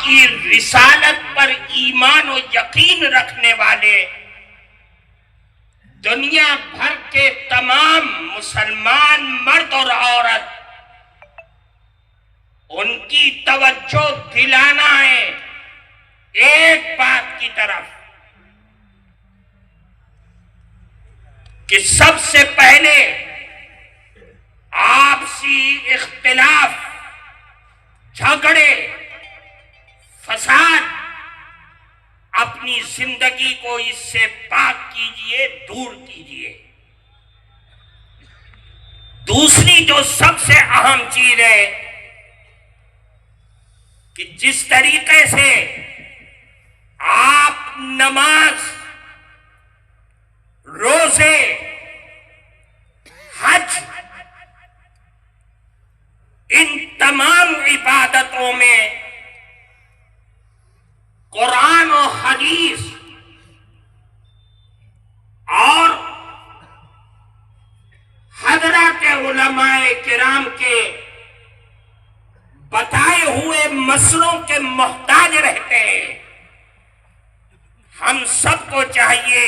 کی رسالت پر ایمان و یقین رکھنے والے دنیا بھر کے تمام مسلمان مرد اور عورت ان کی توجہ دلانا ہے ایک بات کی طرف کہ سب سے پہلے آپسی اختلاف، جھگڑے، فساد، اپنی زندگی کو اس سے پاک کیجئے، دور کیجئے۔ دوسری جو سب سے اہم چیز ہے کہ جس طریقے سے آپ نماز، روزے، حج، ان تمام عبادتوں میں قرآن و حدیث اور حضرات علماء کرام کے بتائے ہوئے مسئلوں کے محتاج رہتے ہیں۔ ہم سب کو چاہیے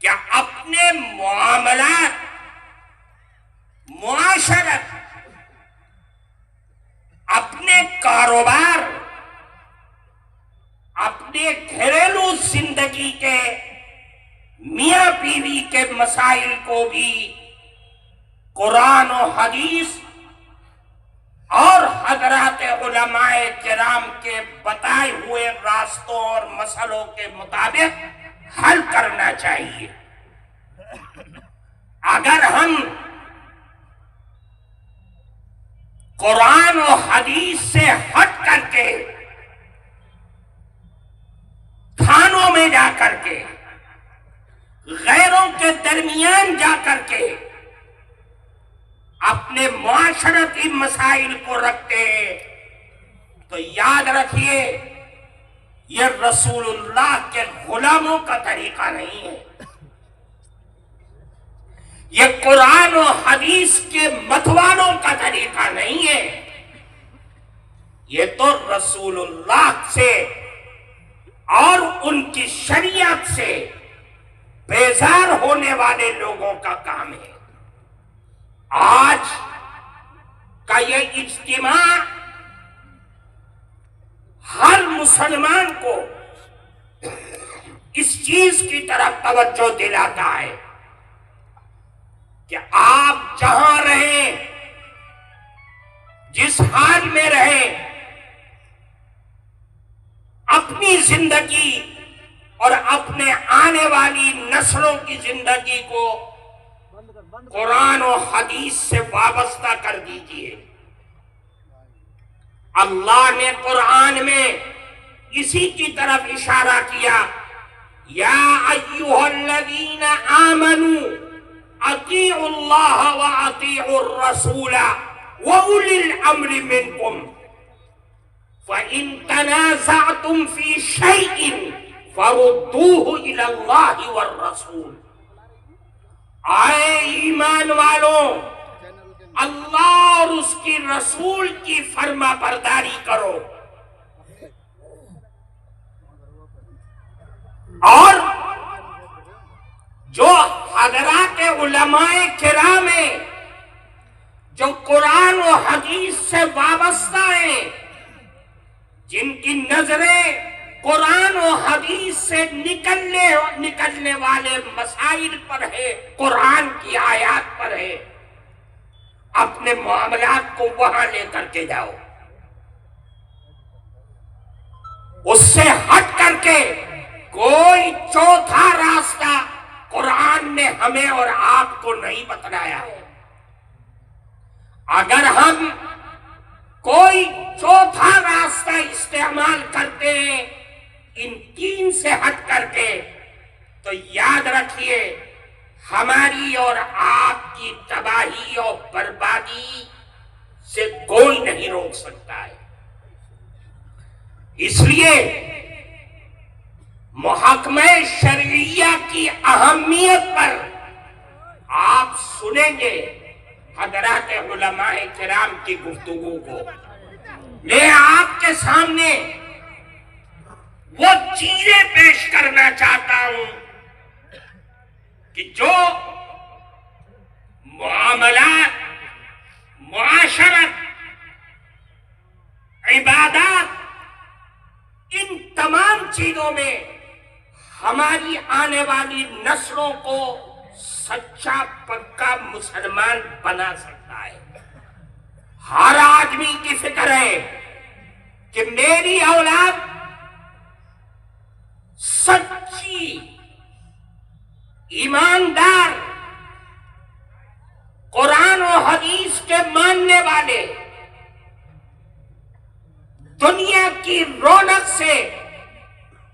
کہ اپنے معاملات، معاشرت، اپنے کاروبار، اپنے گھریلو زندگی کے میاں بیوی کے مسائل کو بھی قرآن و حدیث اور حضرات علماء کرام کے بتائے ہوئے راستوں اور مسئلوں کے مطابق حل کرنا چاہیے۔ اگر ہم قرآن و حدیث سے ہٹ کر کے تھانوں میں جا کر کے، غیروں کے درمیان جا کر کے اپنے معاشرتی مسائل کو رکھتے ہیں تو یاد رکھیے یہ رسول اللہ کے غلاموں کا طریقہ نہیں ہے، یہ قرآن و حدیث کے متوالوں کا طریقہ نہیں ہے، یہ تو رسول اللہ سے اور ان کی شریعت سے بیزار ہونے والے لوگوں کا کام ہے۔ آج کا یہ اجتماع ہر مسلمان کو اس چیز کی طرف توجہ دلاتا ہے کہ آپ جہاں رہیں، جس حال میں رہیں، اپنی زندگی اور اپنے آنے والی نسلوں کی زندگی کو قرآن و حدیث سے وابستہ کر دیجئے۔ اللہ نے قرآن میں اسی کی طرف اشارہ کیا، یا ایھا الذین آمنوا اطیعوا اللہ واطیعوا الرسول واولی الامر منکم فإن تنازعتم فی شیء فردوہ الی اللہ والرسول۔ آئے ایمان والوں، اللہ اور اس کی رسول کی فرما برداری کرو اور جو حضرات علماء کرام ہیں، جو قرآن و حدیث سے وابستہ ہیں، جن کی نظریں قرآن و حدیث سے نکلنے والے مسائل پر ہے، قرآن کی آیات پر ہے، اپنے معاملات کو وہاں لے کر کے جاؤ۔ اس سے ہٹ کر کے کوئی چوتھا راستہ قرآن نے ہمیں اور آپ کو نہیں بتلایا ہے۔ اگر ہم کوئی چوتھا راستہ استعمال کرتے ہیں ان تین سے ہٹ کر کے، تو یاد رکھیے ہماری اور آپ کی تباہی اور بربادی سے کوئی نہیں روک سکتا ہے۔ اس لیے محکمہ شرعیہ کی اہمیت پر آپ سنیں گے حضرات علماء کرام کی گفتگو کو۔ میں آپ کے کے سامنے وہ چیزیں پیش کرنا چاہتا ہوں کہ جو معاملات، معاشرت، عبادات، ان تمام چیزوں میں ہماری آنے والی نسلوں کو سچا پکا مسلمان بنا سکتا ہے۔ ہر آدمی کی فکر ہے کہ میری اولاد سچی، ایماندار، قرآن و حدیث کے ماننے والے، دنیا کی رونق سے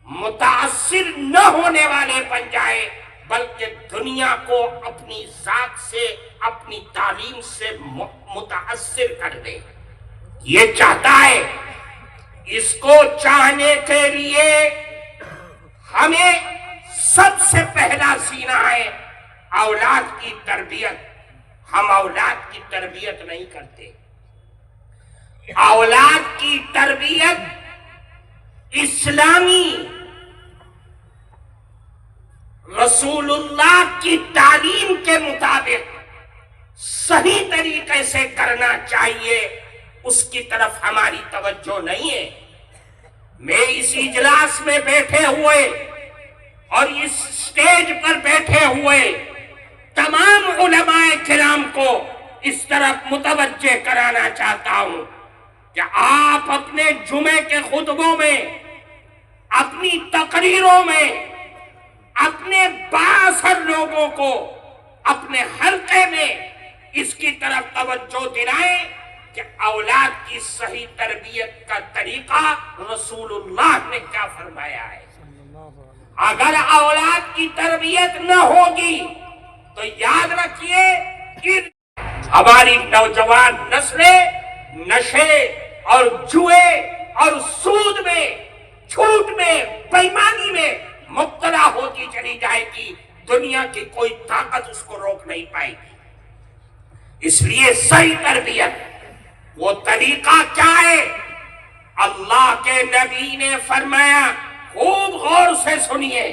متاثر نہ ہونے والے بن جائے، بلکہ دنیا کو اپنی ذات سے، اپنی تعلیم سے متاثر کر دے، یہ چاہتا ہے۔ اس کو چاہنے کے لیے ہمیں سب سے پہلا سینا ہے اولاد کی تربیت۔ ہم اولاد کی تربیت نہیں کرتے۔ اولاد کی تربیت اسلامی رسول اللہ کی تعلیم کے مطابق صحیح طریقے سے کرنا چاہیے، اس کی طرف ہماری توجہ نہیں ہے۔ میں اس اجلاس میں بیٹھے ہوئے اور اس سٹیج پر بیٹھے ہوئے تمام علماء کرام کو اس طرف متوجہ کرانا چاہتا ہوں کہ آپ اپنے جمعے کے خطبوں میں، اپنی تقریروں میں، اپنے بااثر لوگوں کو اپنے حلقے میں اس کی طرف توجہ دلائیں کہ اولاد کی صحیح تربیت کا طریقہ رسول اللہ نے کیا فرمایا ہے۔ اگر اولاد کی تربیت نہ ہوگی تو یاد رکھیے کہ ہماری نوجوان نسلیں نشے اور جوئے اور سود میں، جھوٹ میں، بے ایمانی میں مبتلا ہوتی چلی جائے گی۔ دنیا کی کوئی طاقت اس کو روک نہیں پائے گی۔ اس لیے صحیح تربیت وہ طریقہ کیا ہے؟ اللہ کے نبی نے فرمایا، خوب غور سے سنیے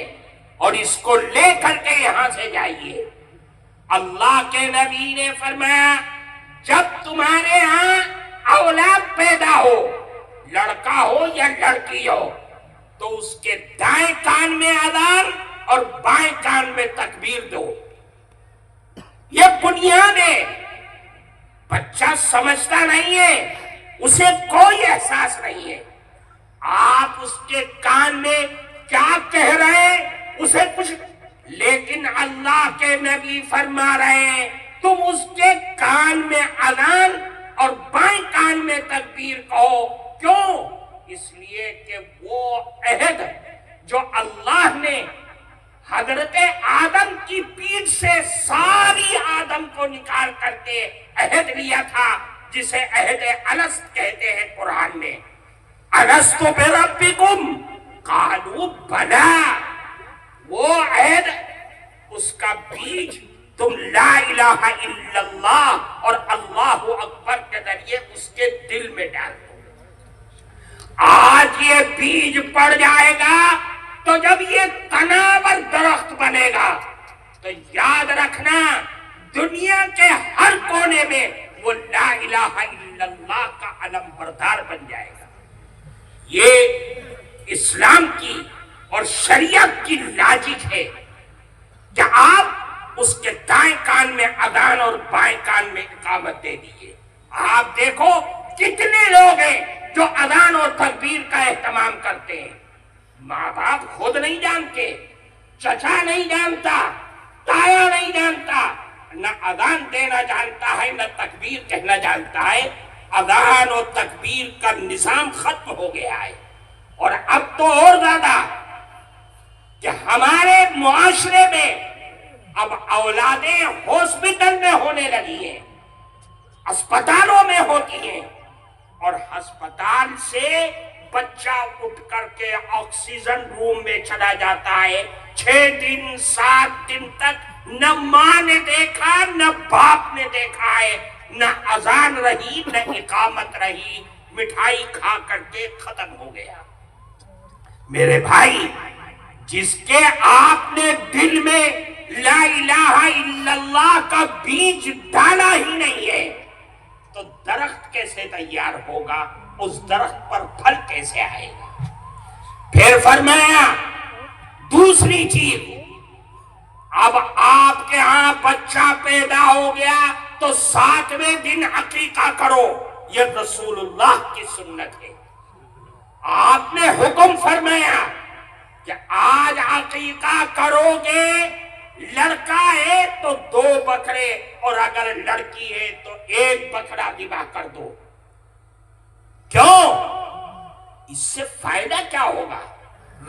اور اس کو لے کر کے یہاں سے جائیے۔ اللہ کے نبی نے فرمایا، جب تمہارے ہاں اولاد پیدا ہو، لڑکا ہو یا لڑکی ہو، تو اس کے دائیں کان میں اذان اور بائیں کان میں تکبیر دو۔ یہ بنیاد ہے۔ بچہ سمجھتا نہیں ہے، اسے کوئی احساس نہیں ہے۔ آپ اس کے کان میں کیا کہہ رہے ہیں اسے کچھ، لیکن اللہ کے نبی فرما رہے ہیں تم اس کے کان میں اذان اور بائیں کان میں تکبیر کہو۔ کیوں؟ اس لیے کہ وہ عہد جو اللہ نے حضرت آدم کی پیٹھ سے ساری آدم کو نکال کر کے عہد لیا تھا، جسے عہد الست کہتے ہیں قرآن میں۔ الست بربکم قالوا بلی، وہ عہد، اس کا بیج تم لا الہ الا اللہ اور اللہ اکبر کے ذریعے اس کے دل میں ڈال دو۔ آج یہ بیج پڑ جائے گا تو جب یہ تناور درخت بنے گا تو یاد رکھنا دنیا کے ہر کونے میں وہ لا الہ الا اللہ کا علم بردار بن جائے گا۔ یہ اسلام کی اور شریعت کی لاجک ہے کہ آپ اس کے دائیں کان میں اذان اور بائیں کان میں اقامت دے دیجئے۔ آپ دیکھو کتنے لوگ ہیں جو اذان اور تکبیر کا اہتمام کرتے ہیں۔ ماں باپ خود نہیں جانتے، چچا نہیں جانتا، تایا نہیں جانتا، نہ اذان دینا جانتا ہے نہ تکبیر کہنا جانتا ہے۔ اذان اور تکبیر کا نظام ختم ہو گیا ہے، اور اب تو اور زیادہ کہ ہمارے معاشرے میں اب اولادیں ہاسپٹل میں ہونے لگی ہیں، اسپتالوں میں ہوتی ہیں، اور ہسپتال سے بچہ اٹھ کر کے آکسیجن روم میں چلا جاتا ہے۔ 6 دن 7 دن تک نہ ماں نے دیکھا نہ باپ نے دیکھا ہے، نہ اذان رہی نہ اقامت رہی، مٹھائی کھا کر کے ختم ہو گیا۔ میرے بھائی، جس کے آپ نے دل میں لا الہ الا اللہ کا بیج ڈالا ہی نہیں ہے، تو درخت کیسے تیار ہوگا؟ اس درخت پر پھل کیسے آئے گا؟ پھر فرمایا دوسری چیز، اب آپ کے ہاں بچہ پیدا ہو گیا تو 7ویں دن عقیقہ کرو، یہ رسول اللہ کی سنت ہے۔ آپ نے حکم فرمایا کہ آج عقیقہ کرو گے، لڑکا ہے تو 2 بکرے، اور اگر لڑکی ہے تو 1 بکرا ذبح کر دو۔ کیوں؟ اس سے فائدہ کیا ہوگا؟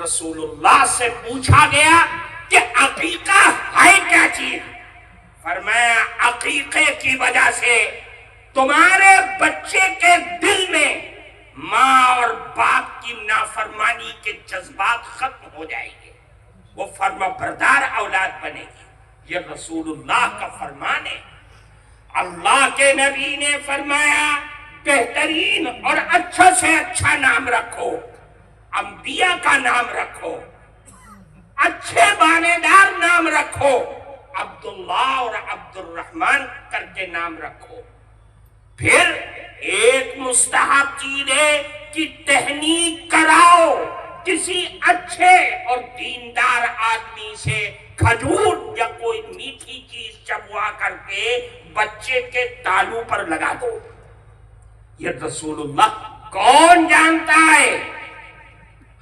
رسول اللہ سے پوچھا گیا کہ عقیقہ ہے کیا چیز؟ فرمایا عقیقے کی وجہ سے تمہارے بچے کے دل میں ماں اور باپ کی نافرمانی کے جذبات ختم ہو جائیں گے، وہ فرما بردار اولاد بنے گی۔ یہ رسول اللہ کا فرمان ہے۔ اللہ کے نبی نے فرمایا بہترین اور اچھا سے اچھا نام رکھو، انبیاء کا نام رکھو، اچھے بانے دار نام رکھو، عبداللہ اور عبد الرحمن کر کے نام رکھو۔ پھر ایک مستحب چیز ہے کہ تہنیت کراؤ، کسی اچھے اور دیندار آدمی سے کھجور یا کوئی میٹھی چیز چبوا کر کے بچے کے تالو پر لگا دو۔ یہ رسول اللہ کون جانتا ہے؟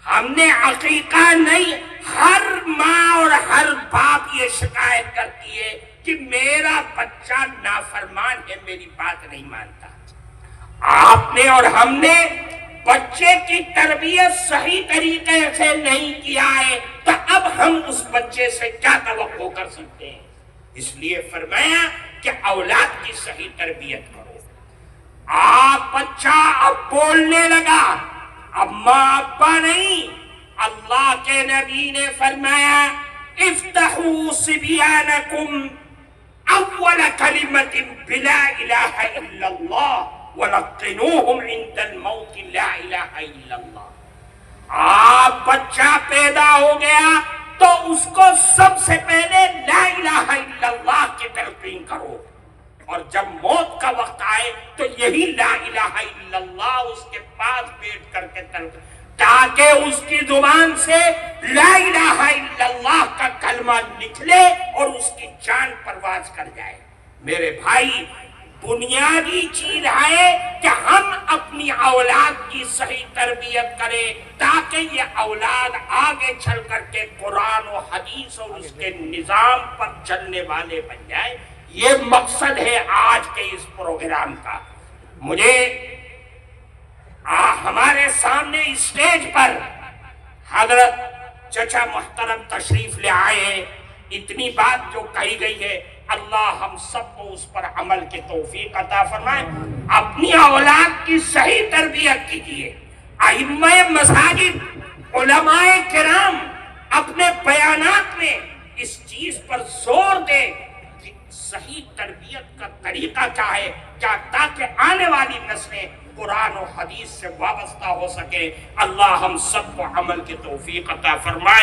ہم نے عقیقہ نہیں، ہر ماں اور ہر باپ یہ شکایت کرتی ہے کہ میرا بچہ نافرمان ہے، میری بات نہیں مانتا۔ آپ نے اور ہم نے بچے کی تربیت صحیح طریقے سے نہیں کیا ہے، تو اب ہم اس بچے سے کیا توقع کر سکتے ہیں؟ اس لیے فرمایا کہ اولاد کی صحیح تربیت کرو۔ آپ بچہ اب بولنے لگا، اب ماں ابا نہیں۔ اللہ کے نبی نے فرمایا افتحوا صبیانکم اول کلمت بلا الہ الا اللہ ولقنوہم عند الموت لا الہ الا اللہ۔ آپ بچہ پیدا ہو گیا تو اس کو سب سے پہلے لا الہ الا اللہ کی تلقین کرو، اور جب موت کا وقت آئے تو یہی لا الہ الا اللہ اس کے پاس بیٹھ کر کے تلقین، تاکہ اس کی زبان سے لا الہ الا اللہ کا کلمہ نکلے اور اس کی جان پرواز کر جائے۔ میرے بھائی، بنیادی چیز ہے کہ ہم اپنی اولاد کی صحیح تربیت کریں، تاکہ یہ اولاد آگے چل کر کے قرآن و حدیث اور اس کے نظام پر چلنے والے بن جائیں۔ یہ مقصد ہے آج کے اس پروگرام کا۔ مجھے ہمارے سامنے اسٹیج پر حضرت چچا محترم تشریف لے آئے ہیں۔ اتنی بات جو کہی گئی ہے، اللہ ہم سب کو اس پر عمل کی توفیق عطا فرمائے۔ اپنی اولاد کی صحیح تربیت کیجیے۔ ائمہ مساجد، علماء کرام اپنے بیانات میں اس چیز پر زور دیں کہ صحیح تربیت کا طریقہ کیا ہے، کیا تاکہ آنے والی نسلیں قرآن و حدیث سے وابستہ ہو سکے۔ اللہ ہم سب کو عمل کی توفیق عطا فرمائے۔